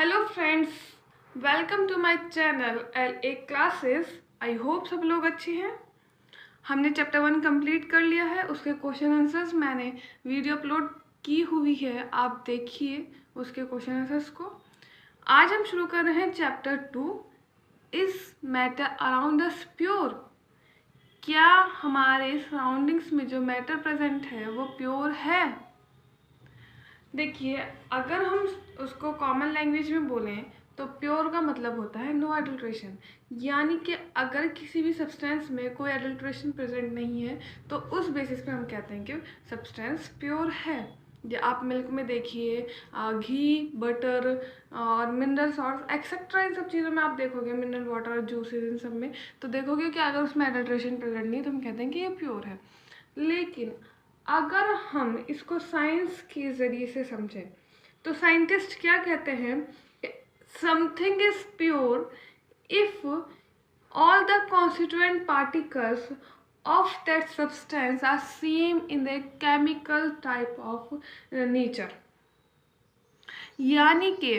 Hello friends, welcome to my channel LA classes. I hope सब लोग अच्छे हैं। हमने चैप्टर 1 कंप्लीट कर लिया है। उसके क्वेश्चन आंसर्स मैंने वीडियो अपलोड की हुई है, आप देखिए उसके क्वेश्चन आंसर्स को। आज हम शुरू कर रहे हैं chapter 2, is matter around us pure. क्या हमारे सराउंडिंग्स में जो मैटर प्रेजेंट है वो प्योर है? देखिए, अगर हम उसको कॉमन लैंग्वेज में बोलें तो प्योर का मतलब होता है नो एडल्ट्रेशन, यानी कि अगर किसी भी सब्सटेंस में कोई एडल्ट्रेशन प्रेजेंट नहीं है तो उस बेसिस पे हम कहते हैं कि सब्सटेंस प्योर है। या आप मिल्क में देखिए, घी, बटर और मिनरल सॉल्ट एक्सेट्रा, इन सब चीज़ों में आप देखोगे, मिनरल वाटर, जूसेस, इन सब में तो देखोगे कि अगर उसमें एडल्ट्रेशन प्रेजेंट नहीं तो हम कहते हैं कि ये प्योर है। लेकिन अगर हम इसको साइंस के ज़रिए से समझें तो साइंटिस्ट क्या कहते हैं, something is pure if all the constituent particles of that substance are same in their chemical type of nature। यानी कि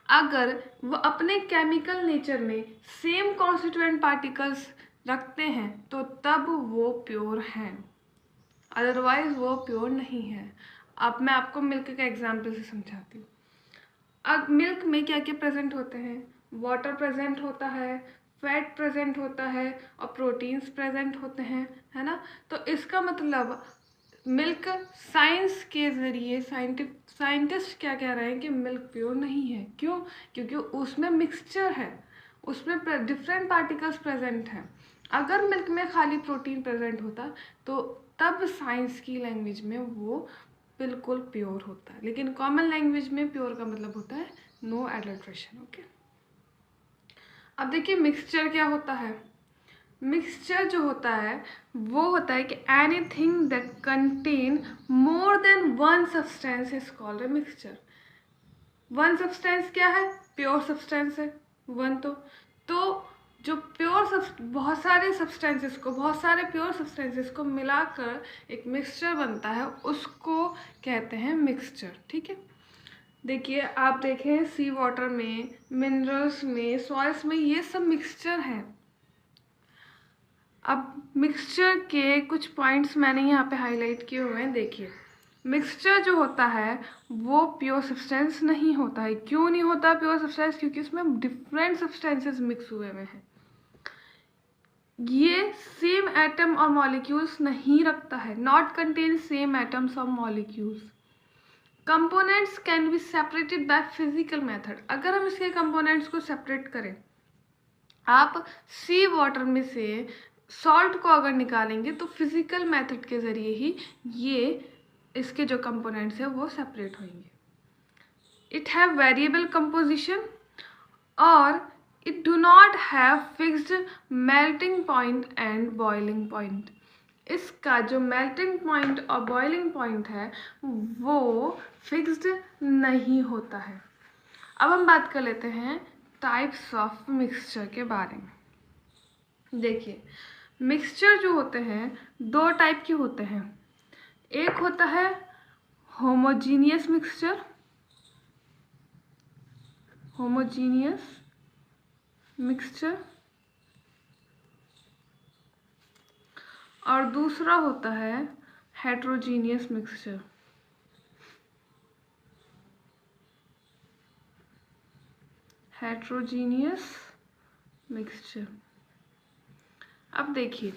अगर वो अपने केमिकल नेचर में सेम कॉन्स्टिट्यूएंट पार्टिकल्स रखते हैं तो तब वो प्योर हैं, अदरवाइज वो प्योर नहीं है। अब मैं आपको मिल्क का एग्जाम्पल से समझाती हूँ। अब मिल्क में क्या क्या प्रेजेंट होते हैं? वाटर प्रेजेंट होता है, फैट प्रेजेंट होता है और प्रोटीन्स प्रेजेंट होते हैं, है ना। तो इसका मतलब मिल्क साइंस के ज़रिए साइंटिस्ट क्या कह रहे हैं कि मिल्क प्योर नहीं है। क्यों? क्योंकि उसमें मिक्सचर है, उसमें डिफरेंट पार्टिकल्स प्रेजेंट हैं। अगर मिल्क में खाली प्रोटीन प्रेजेंट होता तो तब साइंस की लैंग्वेज में वो बिल्कुल प्योर होता है, लेकिन कॉमन लैंग्वेज में प्योर का मतलब होता है नो एडल्ट्रेशन। ओके, अब देखिए मिक्सचर क्या होता है। मिक्सचर जो होता है वो होता है कि anything that contain more than one substance is called a mixture. One substance क्या है? प्योर सब्सटेंस है वन। तो जो बहुत सारे प्योर सब्सटेंसेस को मिलाकर एक मिक्सचर बनता है, उसको कहते हैं मिक्सचर। ठीक है, देखिए आप देखें सी वाटर में, मिनरल्स में, सॉइल्स में, ये सब मिक्सचर हैं। अब मिक्सचर के कुछ पॉइंट्स मैंने यहाँ पे हाईलाइट किए हुए हैं। देखिए, मिक्सचर जो होता है वो प्योर सब्सटेंस नहीं होता है। क्यों नहीं होता प्योर सब्सटेंस? क्योंकि उसमें डिफरेंट सब्सटेंसेस मिक्स हुए हुए हैं। ये सेम एटम और मॉलिक्यूल्स नहीं रखता है, नॉट कंटेन सेम एटम्स और molecules. Components can be separated by physical method. अगर हम इसके कंपोनेंट्स को सेपरेट करें, आप सी वाटर में से सॉल्ट को अगर निकालेंगे तो फिजिकल मेथड के ज़रिए ही ये इसके जो कंपोनेंट्स हैं वो सेपरेट होंगे। इट हैव वेरिएबल कंपोजिशन और it do not have fixed melting point and boiling point. इसका जो मेल्टिंग पॉइंट और बॉइलिंग पॉइंट है वो फिक्स्ड नहीं होता है। अब हम बात कर लेते हैं टाइप्स ऑफ मिक्सचर के बारे में। देखिए, मिक्सचर जो होते हैं दो टाइप के होते हैं। एक होता है होमोजीनियस मिक्सचर, और दूसरा होता है हेट्रोजीनियस मिक्सचर। अब देखिए,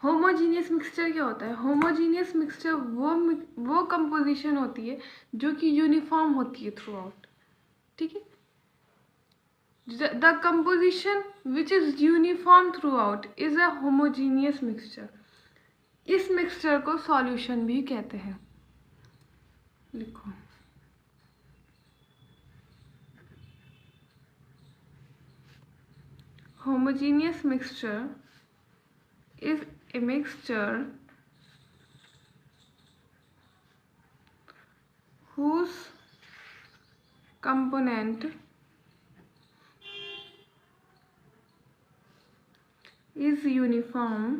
होमोजीनियस मिक्सचर क्या होता है? होमोजीनियस मिक्सचर वो कंपोजिशन होती है जो कि यूनिफॉर्म होती है थ्रू आउट। ठीक है, the composition which is uniform through out is a homogeneous mixture. इस मिक्सचर को सॉल्यूशन भी कहते हैं। लिखो, homogeneous mixture is a mixture whose component is uniform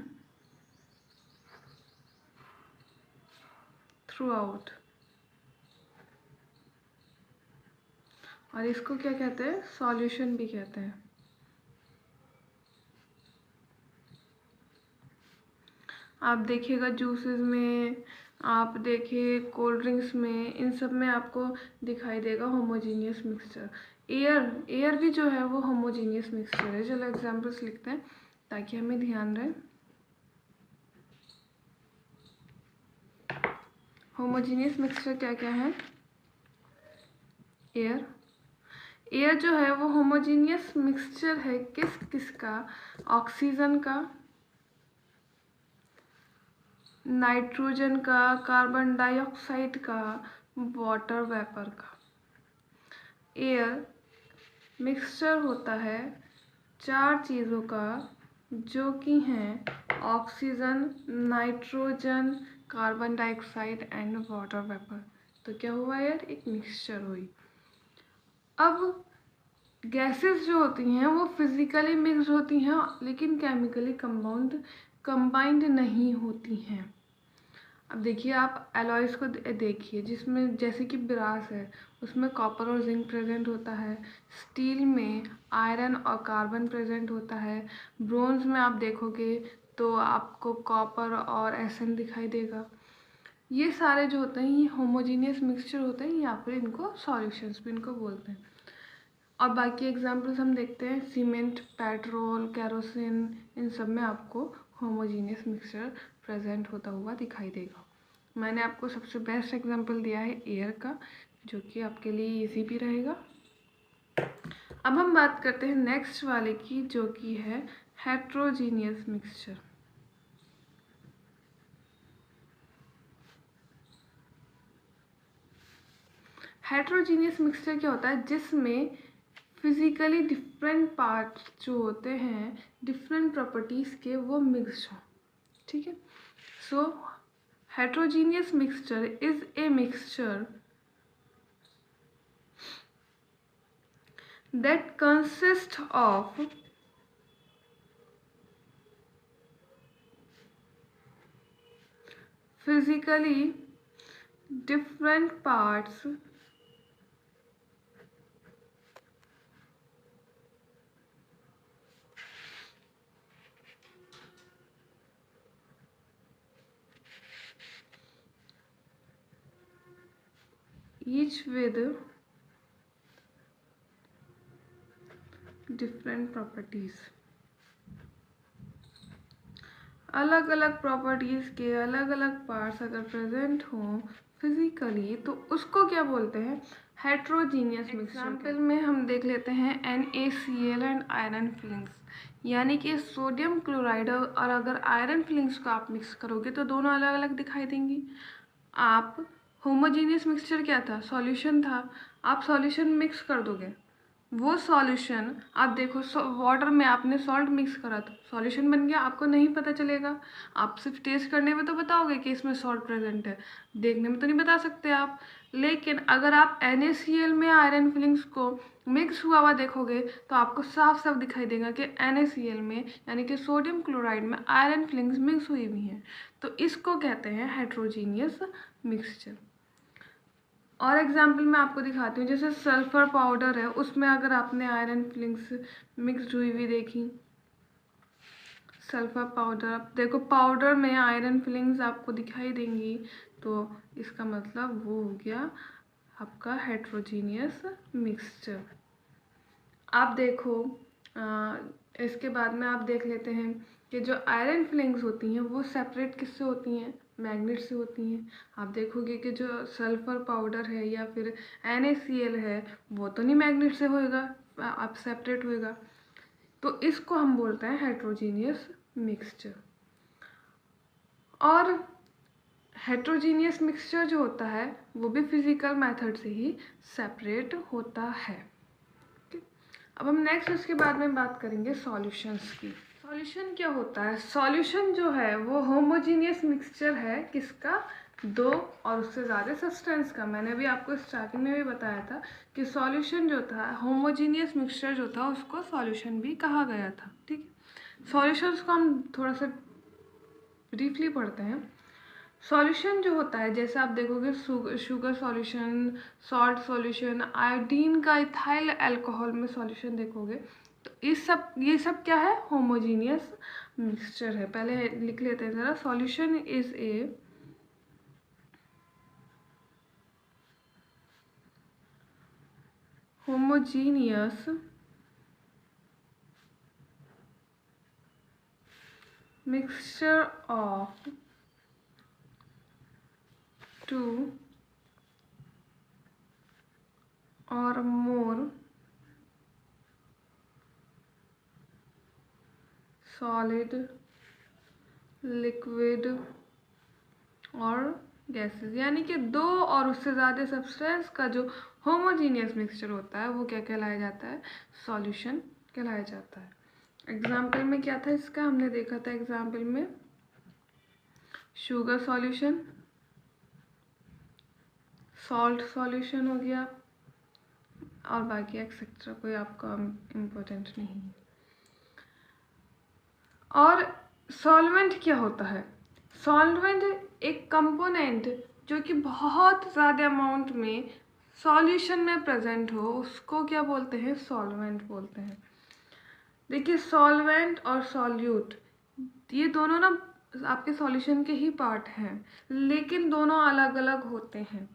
throughout। और इसको क्या कहते हैं, सॉल्यूशन भी कहते हैं। आप देखिएगा जूसेस में, आप देखिए कोल्ड ड्रिंक्स में, इन सब में आपको दिखाई देगा होमोजीनियस मिक्सचर। एयर भी जो है वो होमोजीनियस मिक्सचर है। चलो एग्जांपल्स लिखते हैं ताकि हमें ध्यान रहे। होमोजीनियस मिक्सचर क्या क्या है? एयर जो है वो होमोजीनियस मिक्सचर है किसका? ऑक्सीजन का, नाइट्रोजन का, कार्बन डाइऑक्साइड का, वाटर वेपर का। एयर मिक्सचर होता है 4 चीज़ों का, जो कि हैं oxygen, nitrogen, carbon dioxide and water vapour. तो क्या हुआ यार, एक मिक्सचर हुई। अब गैसेस जो होती हैं वो फिजिकली मिक्स होती हैं लेकिन केमिकली कंबाइंड नहीं होती हैं। अब देखिए आप एलॉयज़ को देखिए, जिसमें जैसे कि ब्रास है उसमें कॉपर और जिंक प्रेजेंट होता है, स्टील में आयरन और कार्बन प्रेजेंट होता है, ब्रोंज में आप देखोगे तो आपको कॉपर और एसएन दिखाई देगा। ये सारे जो होते हैं ये होमोजीनियस मिक्सचर होते हैं, या फिर इनको सॉल्यूशंस भी इनको बोलते हैं। और बाकी एग्जांपल्स हम देखते हैं, सीमेंट, पेट्रोल, केरोसिन, इन सब में आपको होमोजीनियस मिक्सचर प्रेजेंट होता हुआ दिखाई देगा। मैंने आपको सबसे बेस्ट एग्जांपल दिया है एयर का, जो कि आपके लिए इजी भी रहेगा। अब हम बात करते हैं नेक्स्ट वाले की, जो कि है हेट्रोजीनियस मिक्सचर। हेट्रोजीनियस मिक्सचर क्या होता है? जिसमें फिजिकली डिफरेंट पार्ट्स जो होते हैं, डिफरेंट प्रॉपर्टीज़ के, वो मिक्स हों। ठीक है। सो heterogeneous mixture is a mixture that consists of physically different parts each with different properties। अलग अलग प्रॉपर्टीज़ के अलग अलग पार्ट्स अगर प्रेजेंट हों फिजिकली, तो उसको क्या बोलते हैं? Heterogeneous mixture. एग्जाम्पल में हम देख लेते हैं NaCl एंड आयरन फिलिंग्स, यानी कि सोडियम क्लोराइड और अगर आयरन फिलिंग्स को आप मिक्स करोगे तो दोनों अलग अलग दिखाई देंगी। आप होमोजीनियस मिक्सचर क्या था? सॉल्यूशन था। आप सॉल्यूशन मिक्स कर दोगे, वो सॉल्यूशन आप देखो, वाटर में आपने सॉल्ट मिक्स करा तो सॉल्यूशन बन गया, आपको नहीं पता चलेगा। आप सिर्फ टेस्ट करने में तो बताओगे कि इसमें सॉल्ट प्रेजेंट है, देखने में तो नहीं बता सकते आप। लेकिन अगर आप NaCl में आयरन फिलिंग्स को मिक्स हुआ हुआ देखोगे तो आपको साफ साफ दिखाई देगा कि NaCl में, यानी कि सोडियम क्लोराइड में, आयरन फिलिंग्स मिक्स हुई हुई हैं। तो इसको कहते हैं हेट्रोजीनियस मिक्सचर। और एग्जाम्पल मैं आपको दिखाती हूँ, जैसे सल्फर पाउडर है, उसमें अगर आपने आयरन फिलिंग्स मिक्सड हुई हुई देखी, सल्फर पाउडर, आप देखो पाउडर में आयरन फिलिंग्स आपको दिखाई देंगी, तो इसका मतलब वो हो गया आपका हेट्रोजीनियस मिक्सचर। आप देखो इसके बाद में आप देख लेते हैं कि जो आयरन फिलिंग्स होती हैं वो सेपरेट किससे होती हैं? मैग्नेट से होती हैं। आप देखोगे कि जो सल्फर पाउडर है या फिर NaCl है, वो तो नहीं मैग्नेट से होएगा, आप सेपरेट होएगा। तो इसको हम बोलते हैं हेट्रोजीनियस मिक्सचर। और हेट्रोजीनियस मिक्सचर जो होता है वो भी फिजिकल मेथड से ही सेपरेट होता है। अब हम नेक्स्ट इसके बाद में बात करेंगे सॉल्यूशंस की। सॉल्यूशन क्या होता है? सॉल्यूशन जो है वो होमोजीनियस मिक्सचर है किसका? 2 और उससे ज़्यादा सब्सटेंस का। मैंने भी आपको स्टार्टिंग में भी बताया था कि सॉल्यूशन जो था, होमोजीनियस मिक्सचर जो था, उसको सॉल्यूशन भी कहा गया था। ठीक है। सॉल्यूशंस को हम थोड़ा सा ब्रीफली पढ़ते हैं। सॉल्यूशन जो होता है, जैसे आप देखोगे sugar solution, salt solution, iodine का इथाइल अल्कोहल में सॉल्यूशन देखोगे, तो ये सब क्या है, होमोजीनियस मिक्सचर है। पहले लिख लेते हैं ज़रा, solution is a homogeneous mixture of two or more solid, liquid और गैसेस, यानी कि दो और उससे ज़्यादा सब्सटेंस का जो होमोजीनियस मिक्सचर होता है वो क्या कहलाया जाता है, सॉल्यूशन कहलाया जाता है। एग्जाम्पल में क्या था इसका, हमने देखा था एग्जाम्पल में शुगर सॉल्यूशन, सॉल्ट सॉल्यूशन हो गया, और बाकी एक्सेट्रा कोई आपका इम्पोर्टेंट नहीं है। और सॉल्वेंट क्या होता है, सॉल्वेंट एक कंपोनेंट जो कि बहुत ज़्यादा अमाउंट में सॉल्यूशन में प्रेजेंट हो, उसको क्या बोलते हैं, सॉल्वेंट बोलते हैं। देखिए सॉल्वेंट और सॉल्यूट ये दोनों ना आपके सॉल्यूशन के ही पार्ट हैं, लेकिन दोनों अलग अलग होते हैं।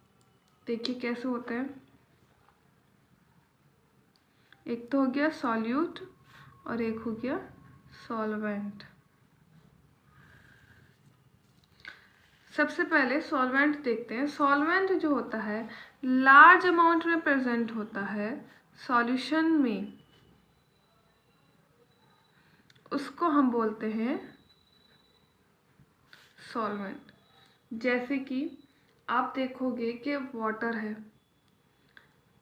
देखिए कैसे होते हैं, एक तो हो गया सॉल्यूट और एक हो गया सॉल्वेंट। सबसे पहले सॉल्वेंट देखते हैं। सॉल्वेंट जो होता है लार्ज अमाउंट में प्रेजेंट होता है सॉल्यूशन में, उसको हम बोलते हैं सॉल्वेंट। जैसे कि आप देखोगे कि वाटर है,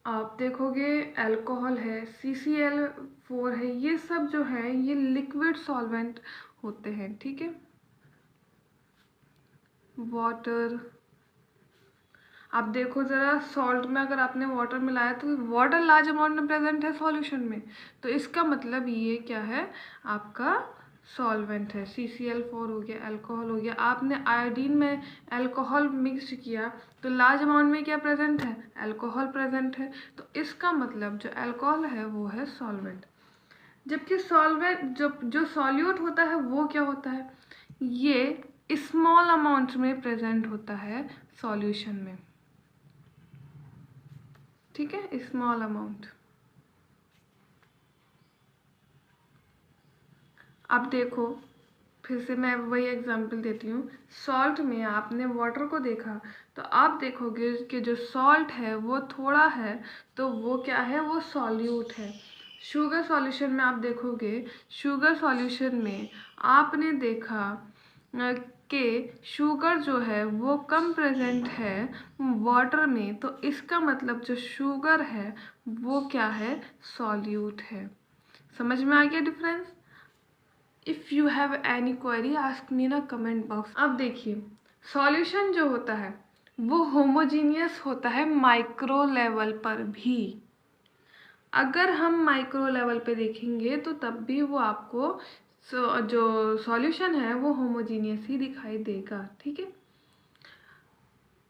आप देखोगे अल्कोहल है, CCl4 है, ये सब जो है ये लिक्विड सॉल्वेंट होते हैं, ठीक है। वाटर, आप देखो ज़रा सॉल्ट में अगर आपने वाटर मिलाया तो वाटर लार्ज अमाउंट में प्रेजेंट है सॉल्यूशन में, तो इसका मतलब ये क्या है, आपका सॉल्वेंट है। CCl4 हो गया, अल्कोहल हो गया, आपने आयोडीन में अल्कोहल मिक्स किया तो लार्ज अमाउंट में क्या प्रेजेंट है, अल्कोहल प्रेजेंट है, तो इसका मतलब जो अल्कोहल है वो है सॉल्वेंट। जबकि सॉल्वेंट जो सॉल्यूट होता है वो क्या होता है, ये स्मॉल अमाउंट में प्रेजेंट होता है सॉल्यूशन में, ठीक है, स्मॉल अमाउंट। अब देखो फिर से मैं वही एग्जांपल देती हूँ, सॉल्ट में आपने वाटर को देखा तो आप देखोगे कि जो सॉल्ट है वो थोड़ा है तो वो क्या है, वो सॉल्यूट है। शुगर सॉल्यूशन में आप देखोगे, शुगर सॉल्यूशन में आपने देखा कि शुगर जो है वो कम प्रेजेंट है वाटर में, तो इसका मतलब जो शुगर है वो क्या है, सॉल्यूट है। समझ में आ गया difference. If you have any query ask me ना कमेंट बॉक्स। अब देखिए सॉल्यूशन जो होता है वो होमोजीनियस होता है माइक्रो लेवल पर भी। अगर हम माइक्रो लेवल पे देखेंगे तो तब भी वो आपको जो सॉल्यूशन है वो होमोजीनियस ही दिखाई देगा, ठीक है।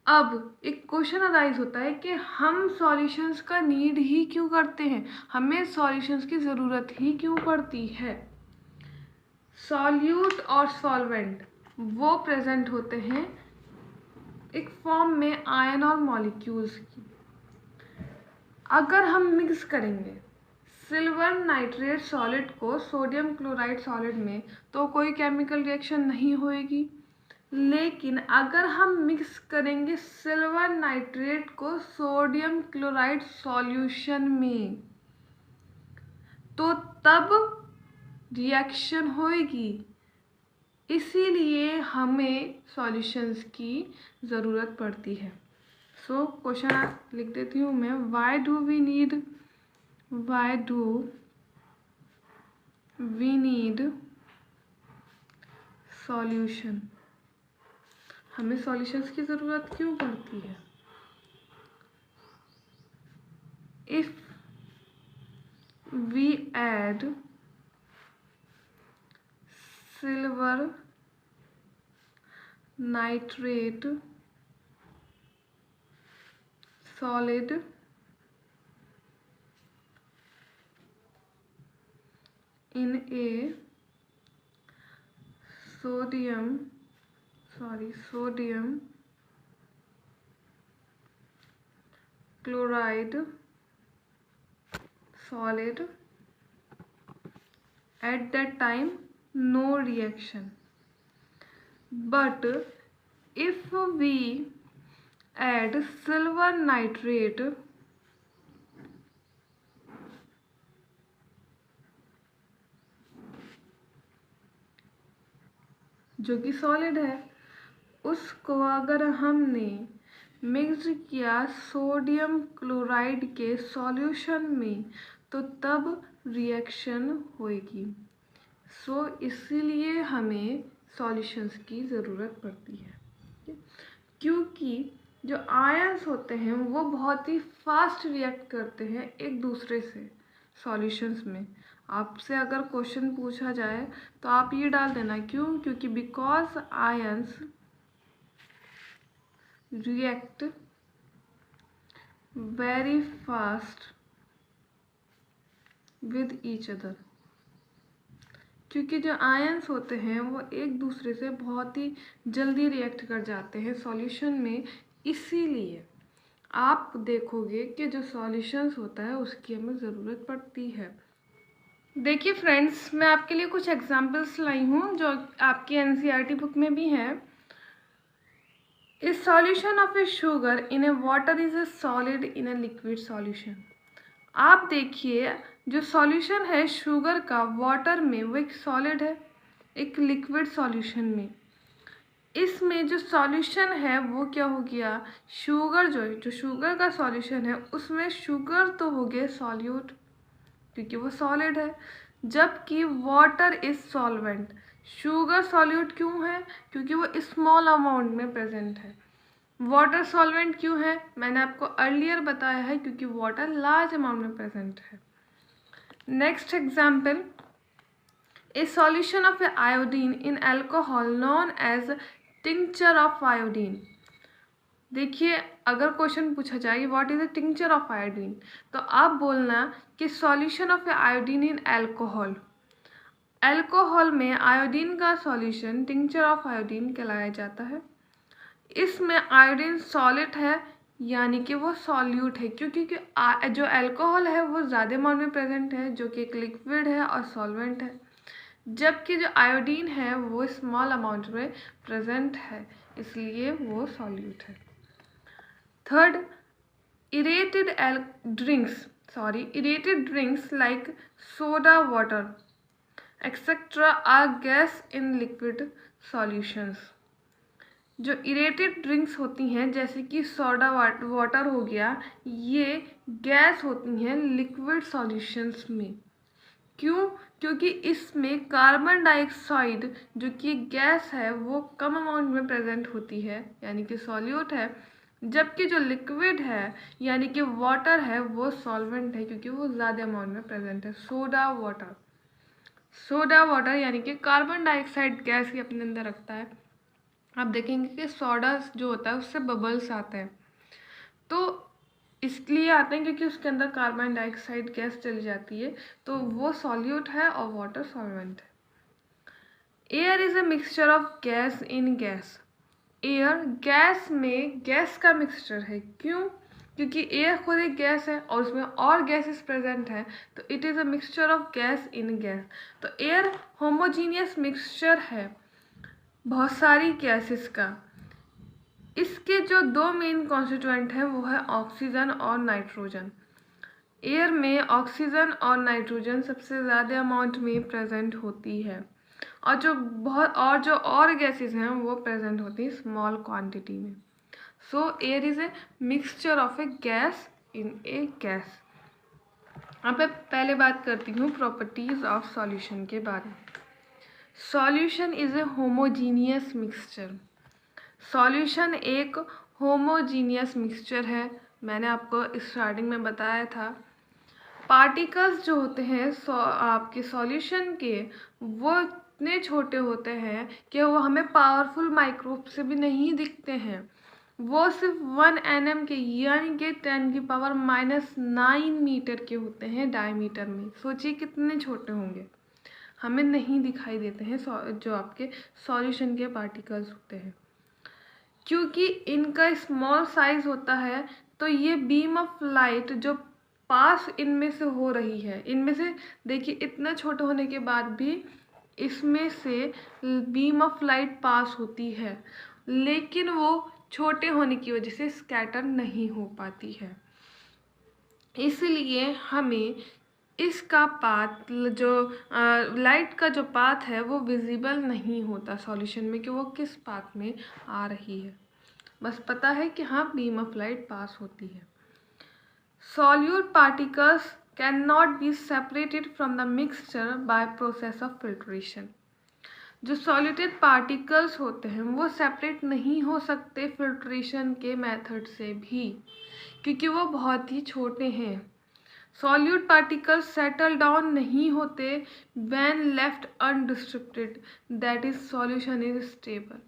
अब एक क्वेश्चन अराइज होता है कि हम सॉल्यूशंस का नीड ही क्यों करते हैं, हमें सॉल्यूशंस की ज़रूरत ही क्यों पड़ती है। सॉल्यूट और सॉल्वेंट वो प्रेजेंट होते हैं एक फॉर्म में आयन और मॉलिक्यूल्स की। अगर हम मिक्स करेंगे सिल्वर नाइट्रेट सॉलिड को सोडियम क्लोराइड सॉलिड में तो कोई केमिकल रिएक्शन नहीं होएगी, लेकिन अगर हम मिक्स करेंगे सिल्वर नाइट्रेट को सोडियम क्लोराइड सॉल्यूशन में तो तब रिएक्शन होएगी। इसीलिए हमें सॉल्यूशंस की ज़रूरत पड़ती है। सो क्वेश्चन लिख देती हूँ मैं, why do we need solution, हमें सॉल्यूशंस की ज़रूरत क्यों पड़ती है। If we add silver nitrate solid in a sodium chloride solid, at that time no reaction. But if we add silver nitrate जो कि सॉलिड है, उसको अगर हमने मिक्स किया सोडियम क्लोराइड के सॉल्यूशन में तो तब रिएक्शन होएगी। सो इसीलिए हमें सॉल्यूशंस की ज़रूरत पड़ती है, क्योंकि जो आयंस होते हैं वो बहुत ही फास्ट रिएक्ट करते हैं एक दूसरे से सॉल्यूशंस में। आपसे अगर क्वेश्चन पूछा जाए तो आप ये डाल देना, क्यों? क्योंकि because ions react very fast with each other. क्योंकि जो आयंस होते हैं वो एक दूसरे से बहुत ही जल्दी रिएक्ट कर जाते हैं सॉल्यूशन में, इसीलिए आप देखोगे कि जो सॉल्यूशंस होता है उसकी हमें ज़रूरत पड़ती है। देखिए फ्रेंड्स, मैं आपके लिए कुछ एग्जांपल्स लाई हूँ जो आपकी एनसीईआरटी बुक में भी है। इस solution of A sugar in A water is a solid in a liquid solution. आप देखिए, जो सॉल्यूशन है शुगर का वाटर में वो एक सॉलिड है, एक लिक्विड सॉल्यूशन में। इसमें जो सॉल्यूशन है वो क्या हो गया, शुगर जो शुगर का सॉल्यूशन है उसमें शुगर तो हो गया सॉल्यूट क्योंकि वो सॉलिड है, जबकि water is solvent. Sugar solute क्यों है? क्योंकि वो स्मॉल अमाउंट में प्रेजेंट है। वाटर सॉल्वेंट क्यों है? मैंने आपको अर्लियर बताया है, क्योंकि वाटर लार्ज अमाउंट में प्रेजेंट है। Next example, a solution of a iodine in alcohol known as tincture of iodine. देखिए, अगर क्वेश्चन पूछा जाए what is a tincture of iodine, तो आप बोलना कि solution of a iodine in alcohol. Alcohol में आयोडीन का सॉल्यूशन टिंचर ऑफ आयोडीन कहलाया जाता है। इसमें आयोडीन सॉलिड है, यानी कि वो सॉल्यूट है, क्योंकि जो अल्कोहल है वो ज़्यादा अमाउंट में प्रेजेंट है, जो कि एक लिक्विड है और सॉल्वेंट है, जबकि जो आयोडीन है वो स्मॉल अमाउंट में प्रेजेंट है, इसलिए वो सॉल्यूट है। Third, aerated drinks like soda water etc are gas in liquid solutions। जो इरेटेड ड्रिंक्स होती हैं जैसे कि सोडा वाटर हो गया, ये गैस होती हैं लिक्विड सॉल्यूशंस में। क्यों? क्योंकि इसमें कार्बन डाइऑक्साइड जो कि गैस है वो कम अमाउंट में प्रेजेंट होती है, यानी कि सॉल्यूट है, जबकि जो लिक्विड है यानी कि वाटर है वो सॉल्वेंट है, क्योंकि वो ज़्यादा अमाउंट में प्रेजेंट है। सोडा वाटर यानी कि कार्बन डाइऑक्साइड गैस ही अपने अंदर रखता है। आप देखेंगे कि सोडा जो होता है उससे बबल्स आते हैं, तो इसलिए आते हैं क्योंकि उसके अंदर कार्बन डाइऑक्साइड गैस चली जाती है, तो वो सॉल्यूट है और वाटर सॉल्वेंट है। Air is a mixture of gas in gas. Air gas में गैस का मिक्सचर है। क्यों? क्योंकि एयर खुद एक गैस है और उसमें और गैसेस प्रेजेंट है, तो it is a mixture of gas in gas. तो एयर होमोजीनियस मिक्सचर है बहुत सारी गैसेस का। इसके जो दो मेन कॉन्स्टिट्यूएंट हैं वो है ऑक्सीजन और नाइट्रोजन। एयर में ऑक्सीजन और नाइट्रोजन सबसे ज़्यादा अमाउंट में प्रेजेंट होती है, और जो और गैसेस हैं वो प्रेजेंट होती हैं स्मॉल क्वांटिटी में। सो air is a mixture of A gas in A gas. अब मैं पहले बात करती हूँ प्रॉपर्टीज़ ऑफ सॉल्यूशन के बारे में। Solution is a homogeneous mixture. Solution एक होमोजीनियस मिक्सचर है, मैंने आपको स्टार्टिंग में बताया था। पार्टिकल्स जो होते हैं आपके सॉल्यूशन के, वो इतने छोटे होते हैं कि वो हमें पावरफुल माइक्रोब से भी नहीं दिखते हैं। वो सिर्फ 1 nm के यानी कि 10⁻⁹ मीटर के होते हैं डायमीटर में। सोचिए कितने छोटे होंगे, हमें नहीं दिखाई देते हैं जो आपके सॉल्यूशन के पार्टिकल्स होते हैं। क्योंकि इनका स्मॉल साइज होता है तो ये बीम ऑफ लाइट जो पास इनमें से हो रही है, इनमें से देखिए इतना छोटे होने के बाद भी इसमें से बीम ऑफ लाइट पास होती है, लेकिन वो छोटे होने की वजह से स्कैटर नहीं हो पाती है। इसलिए हमें इसका पाथ जो लाइट का जो पाथ है वो विजिबल नहीं होता सॉल्यूशन में कि वो किस पाथ में आ रही है। बस पता है कि हाँ बीम ऑफ लाइट पास होती है। Solute particles can not be separated from the mixture by process of filtration. जो सॉल्यूटेड पार्टिकल्स होते हैं वो सेपरेट नहीं हो सकते फिल्ट्रेशन के मेथड से भी, क्योंकि वो बहुत ही छोटे हैं। सॉल्यूट पार्टिकल्स सेटल डाउन नहीं होते when left undistributed, that is solution is stable.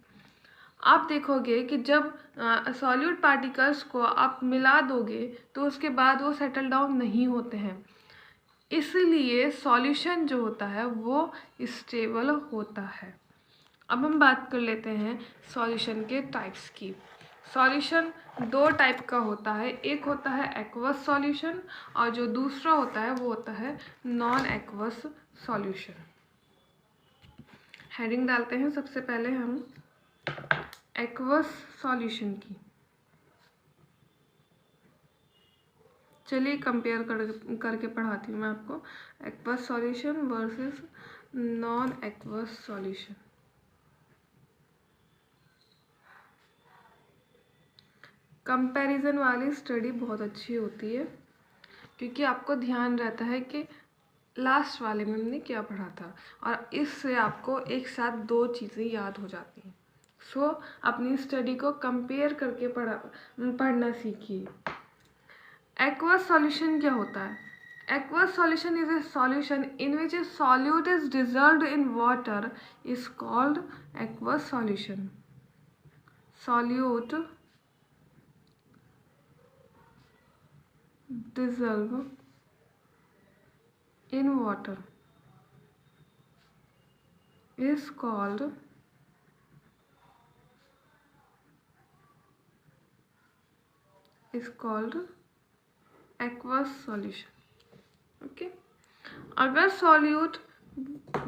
आप देखोगे कि जब सॉल्यूट पार्टिकल्स को आप मिला दोगे तो उसके बाद वो सेटल डाउन नहीं होते हैं, इसलिए सॉल्यूशन जो होता है वो स्टेबल होता है। अब हम बात कर लेते हैं सॉल्यूशन के टाइप्स की। सॉल्यूशन दो टाइप का होता है, एक होता है एक्वस सॉल्यूशन और जो दूसरा होता है वो होता है नॉन एक्वस सॉल्यूशन। हेडिंग डालते हैं सबसे पहले हम एक्वस सॉल्यूशन की। चलिए कंपेयर करके पढ़ाती हूँ मैं आपको aqueous solution versus non aqueous solution. Comparison वाली स्टडी बहुत अच्छी होती है, क्योंकि आपको ध्यान रहता है कि लास्ट वाले में हमने क्या पढ़ा था, और इससे आपको एक साथ दो चीज़ें याद हो जाती हैं। सो अपनी स्टडी को कंपेयर करके पढ़ना सीखिए। एक्वस सॉल्यूशन क्या होता है? Aqueous solution is a solution in which a solute is dissolved in water is called aqueous solution. Solute dissolved in water is called aqueous solution. Okay अगर सॉल्यूट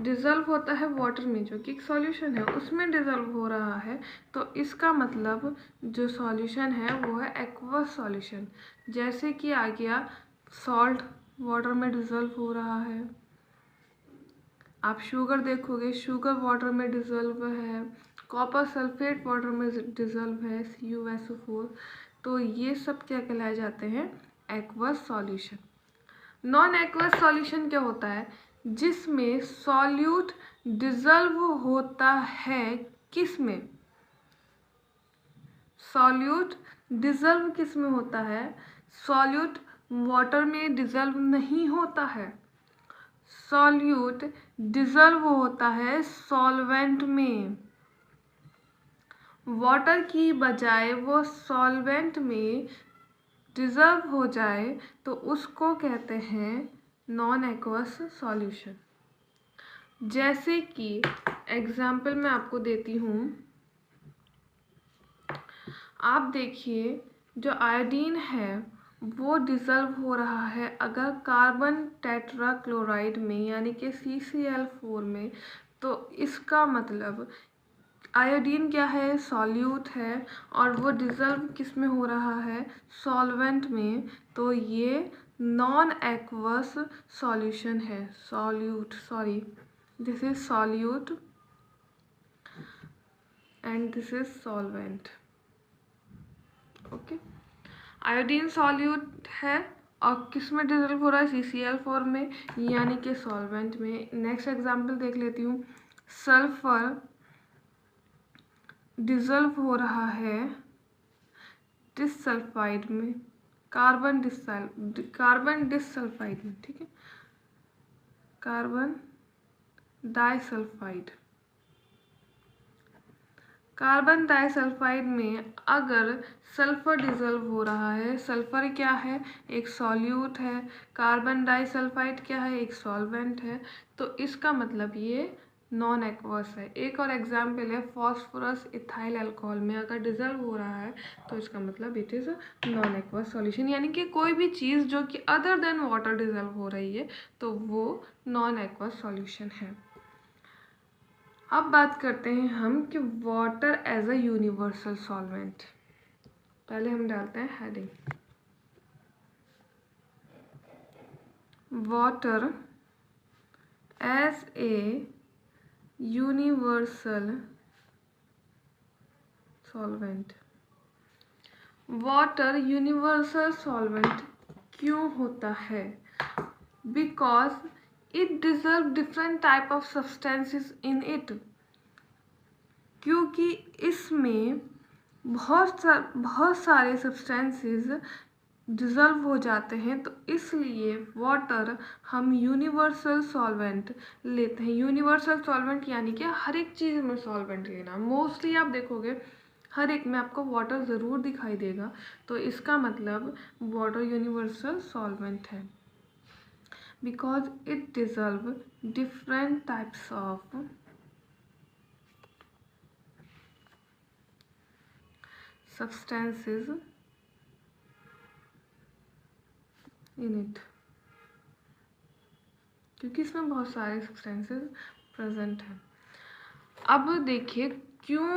डिज़ोल्व होता है water में, जो कि एक सॉल्यूशन है, उसमें डिज़ोल्व हो रहा है, तो इसका मतलब जो सॉल्यूशन है वो है एक्वस सॉल्यूशन। जैसे कि आ गया सॉल्ट वाटर में डिज़ोल्व हो रहा है, आप शुगर देखोगे शुगर वाटर में डिज़ोल्व है, कॉपर सल्फेट वाटर में डिज़ोल्व है CuSO4, तो ये सब क्या कहलाए जाते हैं? Aqueous solution. Non aqueous solution क्या होता है? जिसमें सॉल्यूट डिज़ोल्व होता है किस में? सॉल्यूट डिज़ोल्व किस में होता है? सॉल्यूट वाटर में डिज़ोल्व नहीं होता है, सॉल्यूट डिज़ोल्व होता है सॉल्वेंट में। वाटर की बजाय वो सॉल्वेंट में डिज़ोल्व हो जाए तो उसको कहते हैं नॉन एक्वस सॉल्यूशन। जैसे कि एग्जाम्पल मैं आपको देती हूँ, आप देखिए जो आयोडीन है वो डिज़ोल्व हो रहा है अगर कार्बन टेट्राक्लोराइड में यानी कि CCl4 में, तो इसका मतलब आयोडीन क्या है? सॉल्यूट है, और वो डिज़ोल्व किस में हो रहा है? सॉल्वेंट में, तो ये नॉन एक्वस सॉल्यूशन है। This is solute and this is solvent. Okay iodine solute है और किस में डिज़ोल्व हो रहा है? CCl4 में यानी कि सॉल्वेंट में। नेक्स्ट एग्जांपल देख लेती हूँ, सल्फर डिज़ोल्व हो रहा है डिसल्फाइड में, कार्बन डिसल्फाइड में, ठीक है, कार्बन डाइसल्फाइड। कार्बन डाइसल्फाइड में अगर सल्फर डिजल्व हो रहा है, सल्फर क्या है, एक सॉल्यूट है, कार्बन डाइसल्फाइड क्या है, एक सॉल्वेंट है, तो इसका मतलब ये नॉन एक्वस है। एक और एग्जाम्पल है फॉस्फोरस इथाइल अल्कोहल में अगर डिजल्व हो रहा है तो इसका मतलब it is non aqueous solution, यानी कि कोई भी चीज़ जो कि अदर देन वाटर डिजल्व हो रही है तो वो नॉन एक्वस सॉल्यूशन है। अब बात करते हैं हम कि water as a universal solvent. पहले हम डालते हैं heading, water as a universal solvent. Water universal solvent क्यों होता है? Because it deserve different type of substances in it, क्योंकि इसमें बहुत सारे सब्सटेंसेस डिजल्व हो जाते हैं, तो इसलिए वाटर हम यूनिवर्सल सॉल्वेंट लेते हैं। यूनिवर्सल सॉल्वेंट यानी कि हर एक चीज़ में सॉल्वेंट लेना। मोस्टली आप देखोगे हर एक में आपको वाटर ज़रूर दिखाई देगा, तो इसका मतलब वाटर यूनिवर्सल सॉल्वेंट है। Because it dissolved different types of substances in it, क्योंकि इसमें बहुत सारे सब्सटेंसेस प्रेजेंट हैं। अब देखिए क्यों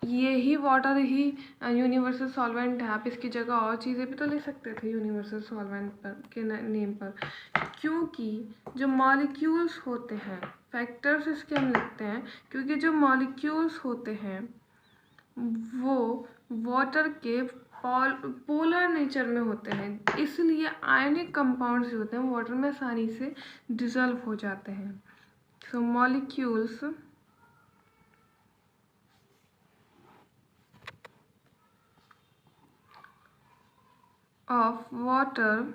ये ही वाटर ही यूनिवर्सल सॉल्वेंट है। आप इसकी जगह और चीज़ें भी तो ले सकते थे यूनिवर्सल सॉल्वेंट पर के नेम पर, क्योंकि जो मॉलिक्यूल्स होते हैं, फैक्टर्स इसके हम लिखते हैं, क्योंकि जो मॉलिक्यूल्स होते हैं वो वाटर के पोलर नेचर में होते हैं, इसलिए आयनिक कंपाउंड्स जो होते हैं वाटर में आसानी से डिजल्व हो जाते हैं। So molecules of water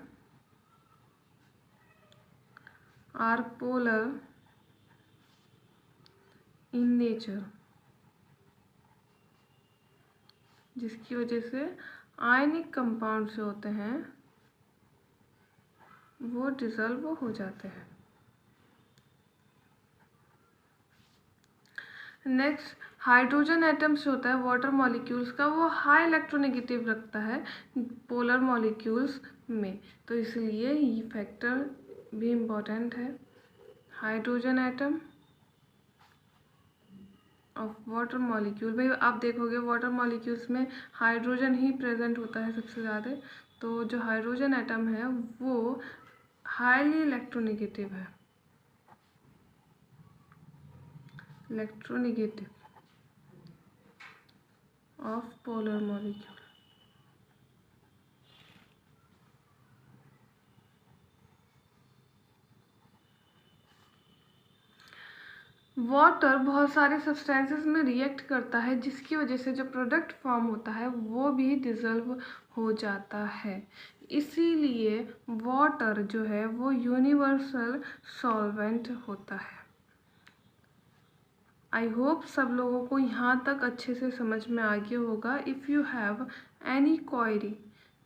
are polar in nature, जिसकी वजह से आयनिक कंपाउंड जो होते हैं वो डिजल्व हो जाते हैं। नेक्स्ट, हाइड्रोजन एटम्स जो होता है वाटर मॉलिक्यूल्स का, वो हाई इलेक्ट्रोनेगेटिव रखता है पोलर मॉलिक्यूल्स में, तो इसलिए ये फैक्टर भी इम्पोर्टेंट है। Hydrogen atom of water molecule, भाई आप देखोगे वाटर मॉलिक्यूल्स में हाइड्रोजन ही प्रेजेंट होता है सबसे ज़्यादा, तो जो हाइड्रोजन एटम है वो हाईली इलेक्ट्रोनेगेटिव है, electronegative of polar molecule. Water बहुत सारे सब्सटेंसेस में रिएक्ट करता है, जिसकी वजह से जो प्रोडक्ट फॉर्म होता है वो भी डिजल्व हो जाता है, इसीलिए वाटर जो है वो यूनिवर्सल सॉल्वेंट होता है। आई होप सब लोगों को यहाँ तक अच्छे से समझ में आ गया होगा। If you have any query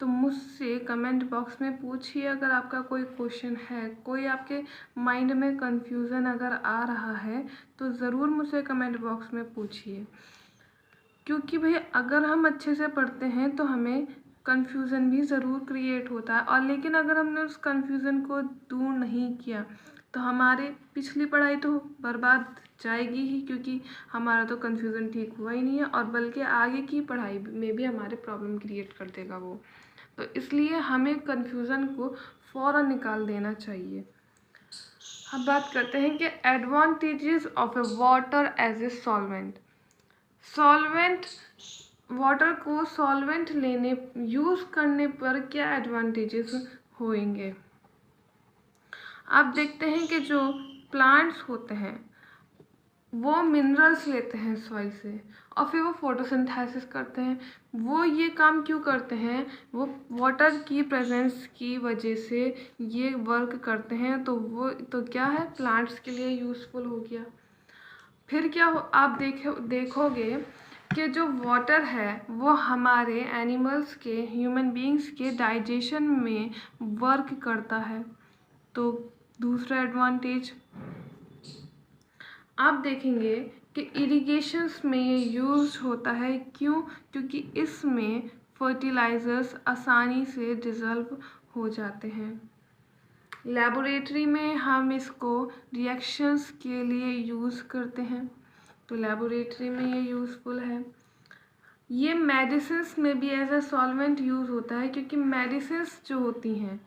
तो मुझसे कमेंट बॉक्स में पूछिए। अगर आपका कोई क्वेश्चन है, कोई आपके माइंड में कंफ्यूजन अगर आ रहा है तो ज़रूर मुझसे कमेंट बॉक्स में पूछिए, क्योंकि भाई अगर हम अच्छे से पढ़ते हैं तो हमें कंफ्यूजन भी ज़रूर क्रिएट होता है, और लेकिन अगर हमने उस कंफ्यूजन को दूर नहीं किया तो हमारे पिछली पढ़ाई तो बर्बाद जाएगी ही, क्योंकि हमारा तो कंफ्यूजन ठीक हुआ ही नहीं है, और बल्कि आगे की पढ़ाई में भी हमारे प्रॉब्लम क्रिएट कर देगा वो। तो इसलिए हमें कंफ्यूजन को फ़ौरन निकाल देना चाहिए। अब बात करते हैं कि advantages of a water as a solvent. Solvent, water को सॉल्वेंट लेने यूज़ करने पर क्या एडवांटेजेस होंगे। आप देखते हैं कि जो प्लांट्स होते हैं वो मिनरल्स लेते हैं सॉइल से, और फिर वो फोटोसिंथेसिस करते हैं। वो ये काम क्यों करते हैं? वो वाटर की प्रेजेंस की वजह से ये वर्क करते हैं, तो वो तो क्या है, प्लांट्स के लिए यूज़फुल हो गया। फिर क्या आप देखोगे कि जो वाटर है वो हमारे एनिमल्स के, ह्यूमन बीइंग्स के डाइजेशन में वर्क करता है। तो दूसरा एडवांटेज आप देखेंगे कि इरिगेशंस में ये यूज होता है। क्यों? क्योंकि इसमें फर्टिलाइजर्स आसानी से डिज़ोल्व हो जाते हैं। लेबोरेटरी में हम इसको रिएक्शंस के लिए यूज़ करते हैं, तो लेबोरेटरी में ये यूज़फुल है। ये मेडिसिन्स में भी एज अ सॉल्वेंट यूज़ होता है, क्योंकि मेडिसिन्स जो होती हैं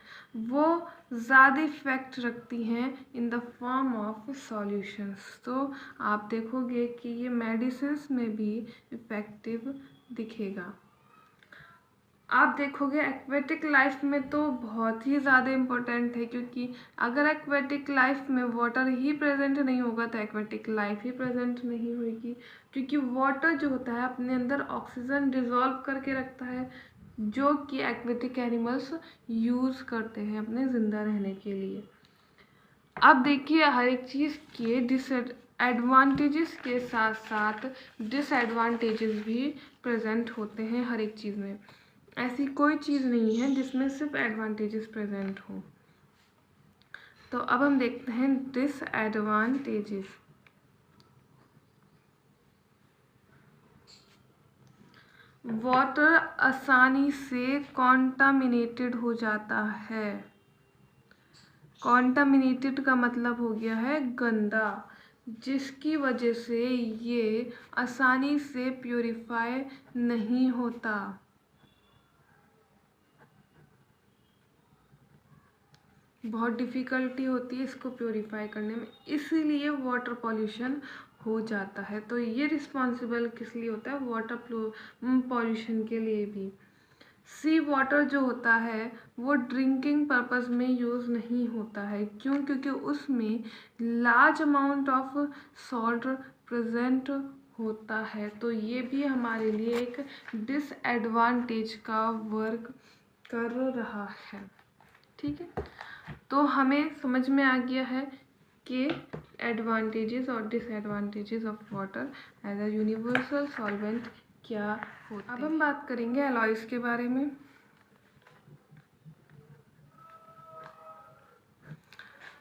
वो ज़्यादा इफ़ेक्ट रखती हैं in the form of solutions. तो आप देखोगे कि ये मेडिसिन्स में भी इफ़ेक्टिव दिखेगा। आप देखोगे एक्वेटिक लाइफ में तो बहुत ही ज़्यादा इम्पोर्टेंट है, क्योंकि अगर एक्वेटिक लाइफ में वाटर ही प्रेजेंट नहीं होगा तो एक्वेटिक लाइफ ही प्रेजेंट नहीं होगी। क्योंकि वाटर जो होता है अपने अंदर ऑक्सीजन डिज़ोल्व करके रखता है, जो कि एक्वेटिक एनिमल्स यूज़ करते हैं अपने ज़िंदा रहने के लिए। अब देखिए हर एक चीज़ के डिसएडवांटेजेस के साथ साथ डिसएडवांटेजेस भी प्रेजेंट होते हैं हर एक चीज़ में। ऐसी कोई चीज़ नहीं है जिसमें सिर्फ एडवांटेजेस प्रेजेंट हो। तो अब हम देखते हैं डिसएडवांटेजेस। वाटर आसानी से कॉन्टामिनेटेड हो जाता है। कॉन्टामिनेटेड का मतलब हो गया है गंदा, जिसकी वजह से ये आसानी से प्यूरिफाई नहीं होता। बहुत डिफ़िकल्टी होती है इसको प्योरीफाई करने में, इसीलिए वाटर पॉल्यूशन हो जाता है। तो ये रिस्पॉन्सिबल किस लिए होता है? वाटर पॉल्यूशन के लिए भी। सी वाटर जो होता है वो ड्रिंकिंग पर्पस में यूज़ नहीं होता है। क्यों? क्योंकि उसमें large amount of salt present होता है। तो ये भी हमारे लिए एक डिसएडवांटेज का वर्क कर रहा है। ठीक है, तो हमें समझ में आ गया है कि एडवांटेजेस और disadvantages of water as a universal solvent क्या होते हैं। अब हम बात करेंगे एलॉयज के बारे में।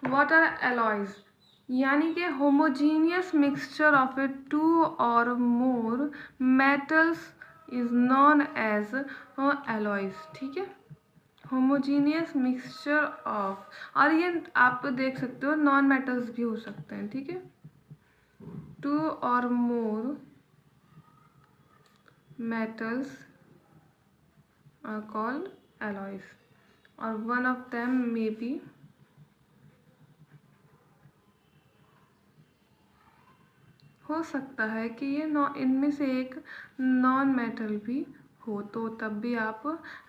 वाटर एलॉयज यानी कि होमोजीनियस मिक्सचर ऑफ ए 2 और more metals is known as alloys. ठीक है, होमोजीनियस मिक्सचर ऑफ, और ये आप देख सकते हो नॉन मेटल्स भी हो सकते हैं। ठीक है, 2 और more metals are called alloys, और one of them may be हो सकता है कि ये इनमें से एक नॉन मेटल भी हो, तो तब भी आप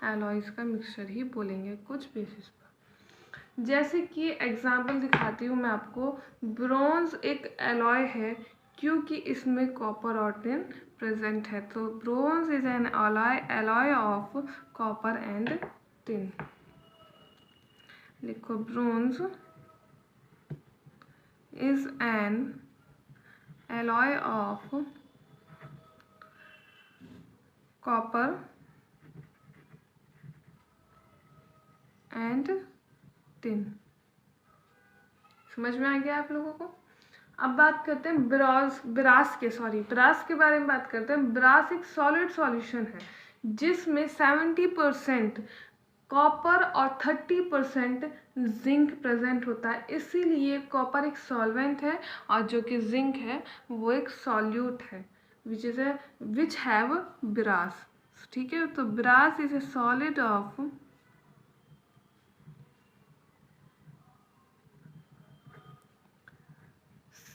एलॉयज का मिक्सचर ही बोलेंगे कुछ बेसिस पर। जैसे कि एग्जांपल दिखाती हूँ मैं आपको। ब्रोंज एक एलॉय है क्योंकि इसमें कॉपर और टिन प्रेजेंट है। तो bronze is an alloy of copper and tin. लिखो, bronze is an alloy of copper and tin। समझ में आ गया आप लोगों को? अब बात करते हैं ब्रास के बारे में बात करते हैं। ब्रास एक सॉलिड सॉल्यूशन है जिसमें 70% कॉपर और 30% जिंक प्रेजेंट होता है। इसीलिए कॉपर एक सॉल्वेंट है और जो कि जिंक है वो एक सॉल्यूट है, विच हैव ब्रास। ठीक है, तो brass is a solid of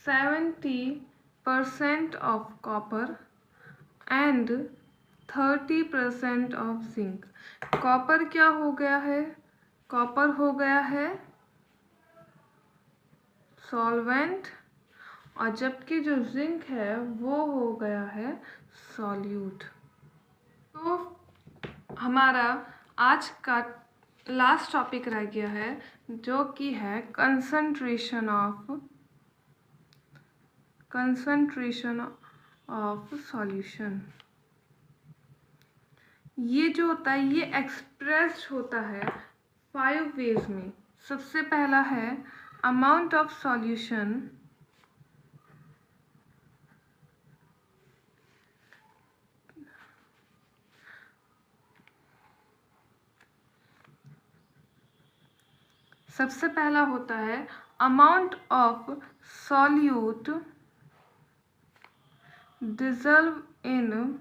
70% of copper and 30% of zinc। Copper क्या हो गया है? कॉपर हो गया है सॉल्वेंट और जबकि जो जिंक है वो हो गया है सॉल्यूट। तो हमारा आज का लास्ट टॉपिक रह गया है जो कि है कंसंट्रेशन ऑफ सॉल्यूशन। ये जो होता है ये एक्सप्रेस्ड होता है 5 वेज में। सबसे पहला है अमाउंट ऑफ सॉल्यूशन सबसे पहला होता है amount of solute dissolve in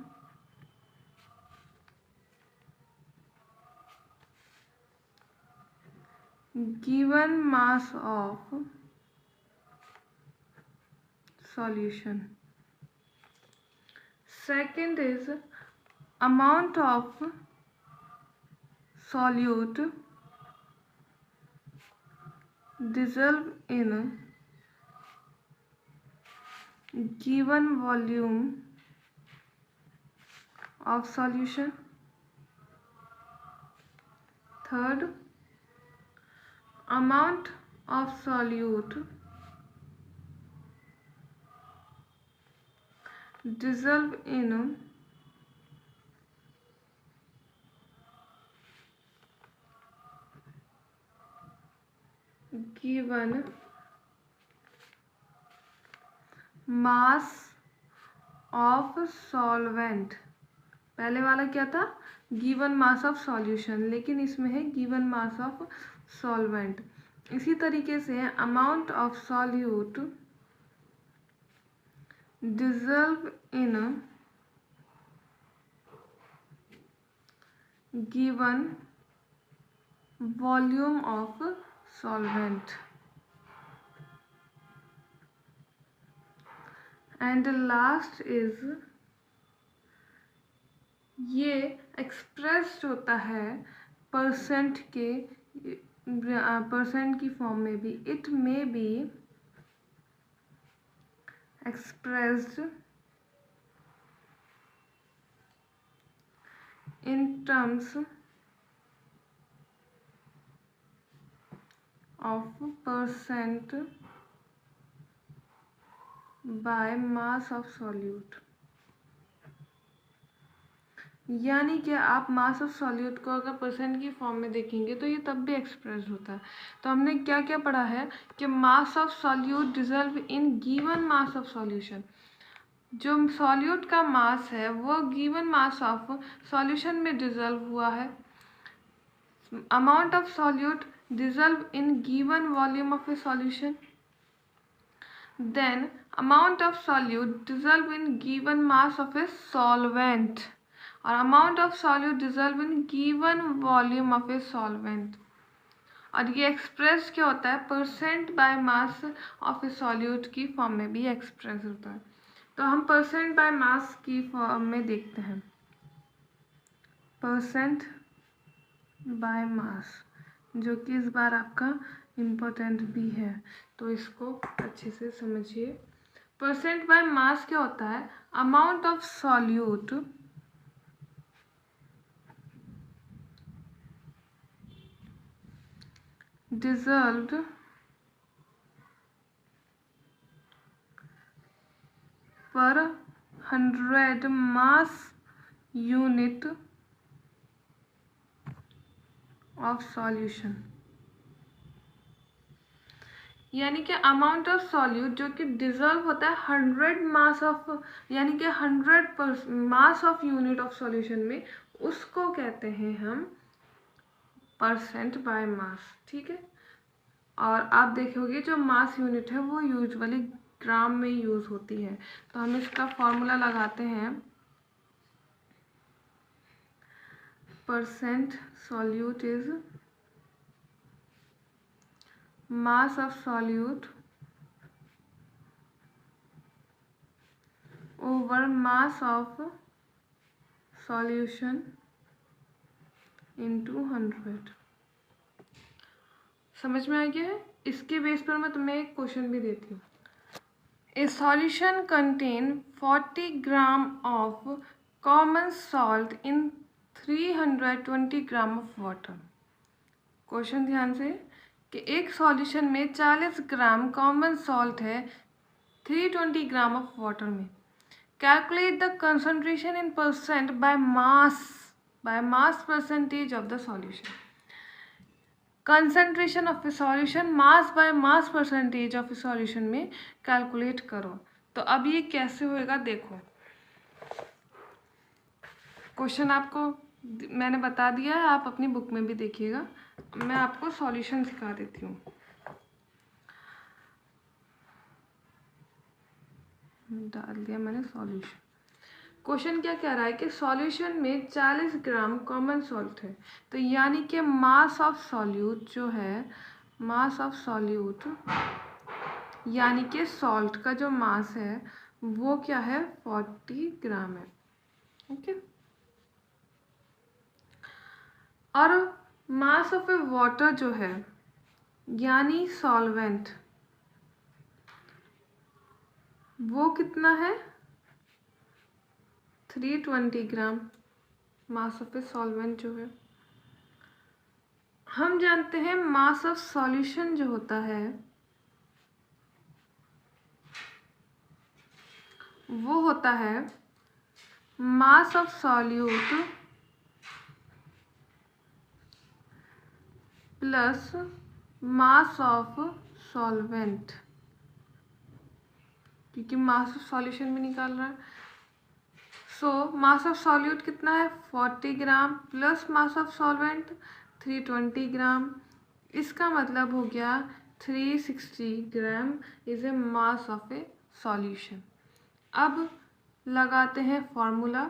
given mass of solution. Second is amount of solute dissolve in given volume of solution. Third, amount of solute dissolve in given mass of solvent। पहले वाला क्या था, given mass of solution, लेकिन इसमें है given mass of solvent. इसी तरीके से amount of solute dissolve in given volume of solvent. And last is ये एक्सप्रेस्ड होता है परसेंट की फॉर्म में भी। It may be expressed in terms of percent by mass of solute. यानी कि आप मास ऑफ सॉल्यूट को अगर परसेंट की फॉर्म में देखेंगे तो ये तब भी एक्सप्रेस होता है। तो हमने क्या क्या पढ़ा है कि mass of solute dissolve in given mass of solution. जो सॉल्यूट का मास है वो गिवन मास ऑफ सॉल्यूशन में डिसॉल्व हुआ है। Amount of solute dissolve in given volume of a solution. Then amount of solute dissolve in given mass of a solvent और amount of solute dissolve in given volume of a solvent. और ये express क्या होता है, percent by mass of A solute की form में भी express होता है। तो हम परसेंट बाय मास की फॉर्म में देखते हैं। परसेंट बाय मास, जो कि इस बार आपका इम्पोर्टेंट भी है, तो इसको अच्छे से समझिए। परसेंट बाय मास क्या होता है, amount of solute dissolved per 100 mass unit of solution। यानी कि अमाउंट ऑफ सॉल्यूट जो कि डिसॉल्व होता है 100 मास ऑफ, यानी कि 100 mass of unit of solution में, उसको कहते हैं हम परसेंट बाय मास। ठीक है। और आप देखोगे जो मास यूनिट है वो यूजुअली ग्राम में यूज होती है। तो हम इसका फॉर्मूला लगाते हैं, percent solute is mass of solute over mass of solution into 100। समझ में आ गया है। इसके बेस पर मैं तुम्हें एक क्वेश्चन भी देती हूँ। A solution contain 40 gram of common salt in 320 gram of water. Question ध्यान से कि एक सॉल्यूशन में 40 ग्राम कॉमन सॉल्ट है 320 ग्राम ऑफ वाटर में। Calculate the concentration in percent by mass percentage of the solution. Concentration of a solution mass by mass percentage of a solution में calculate करो। तो अब ये कैसे होएगा देखो, क्वेश्चन आपको मैंने बता दिया है, आप अपनी बुक में भी देखिएगा। मैं आपको सॉल्यूशन सिखा देती हूँ। डाल दिया मैंने सॉल्यूशन। क्वेश्चन क्या कह रहा है कि सॉल्यूशन में 40 ग्राम कॉमन सॉल्ट है, तो यानी कि मास ऑफ सॉल्यूट जो है, मास ऑफ सॉल्यूट यानी कि सॉल्ट का जो मास है वो क्या है 40 ग्राम है। ओके, और मास ऑफ ए वाटर जो है यानी सॉल्वेंट वो कितना है 320 ग्राम मास ऑफ ए सॉल्वेंट जो है। हम जानते हैं मास ऑफ सॉल्यूशन जो होता है वो होता है मास of solute plus mass of solvent, क्योंकि मास ऑफ सॉल्यूशन भी निकाल रहा है। सो मास ऑफ सॉल्यूट कितना है 40 gram plus mass of solvent 320 ग्राम। इसका मतलब हो गया 360 gram is a mass of a solution. अब लगाते हैं फॉर्मूला।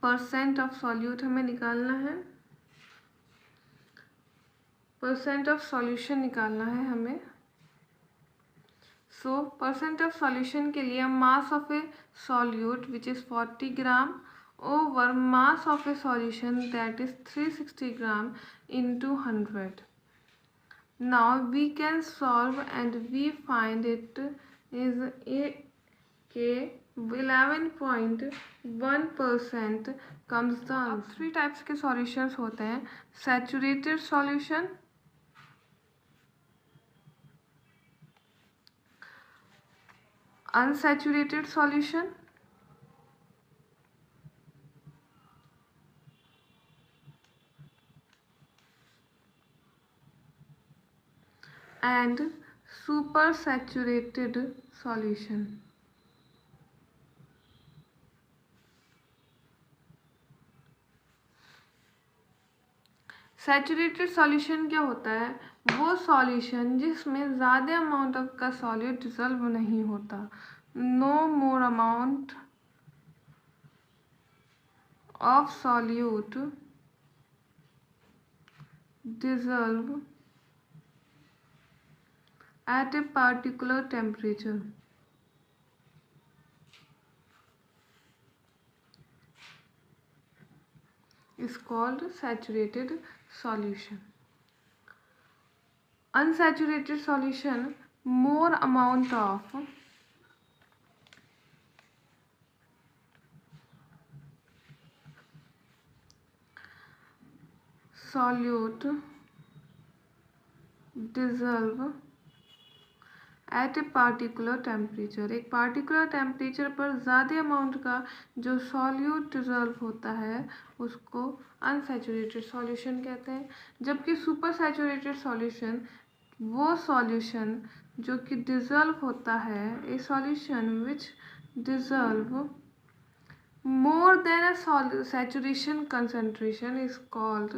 परसेंट ऑफ सॉल्यूट हमें निकालना है, परसेंट ऑफ सॉल्यूशन निकालना है हमें। सो परसेंट ऑफ सॉल्यूशन के लिए मास of A solute which is 40 gram over mass of a solution that is 360 gram into 100. Now we can solve and we find it is a 11.1% comes the answer. अब 3 types के solutions होते हैं, saturated solution, unsaturated solution and supersaturated solution. Saturated solution क्या होता है, वो solution जिसमें ज़्यादा अमाउंट ऑफ का सॉल्यूट डिसॉल्व नहीं होता, no more amount of solute dissolve at a particular temperature is called saturated solution. Unsaturated solution, more amount of solute dissolve at a particular temperature. एक पार्टिकुलर टेम्परेचर पर ज़्यादा amount का जो solute dissolve होता है उसको अनसैचुरेटेड सॉल्यूशन कहते हैं। जबकि सुपर सैचुरेटेड सॉल्यूशन वो सॉल्यूशन जो कि डिज़ोल्व होता है, ए solution which dissolve more than a saturation concentration is called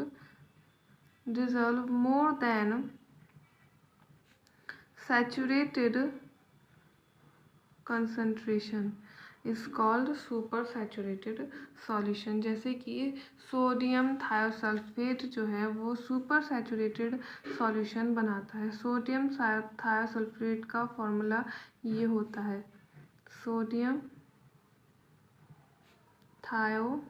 dissolve more than saturated concentration is called super saturated solution। जैसे कि सोडियम थायोसल्फेट जो है वो सुपर सैचुरेटेड सॉल्यूशन बनाता है। सोडियम थायोसल्फेट का फॉर्मूला ये होता है, सोडियम थायोसल्फेट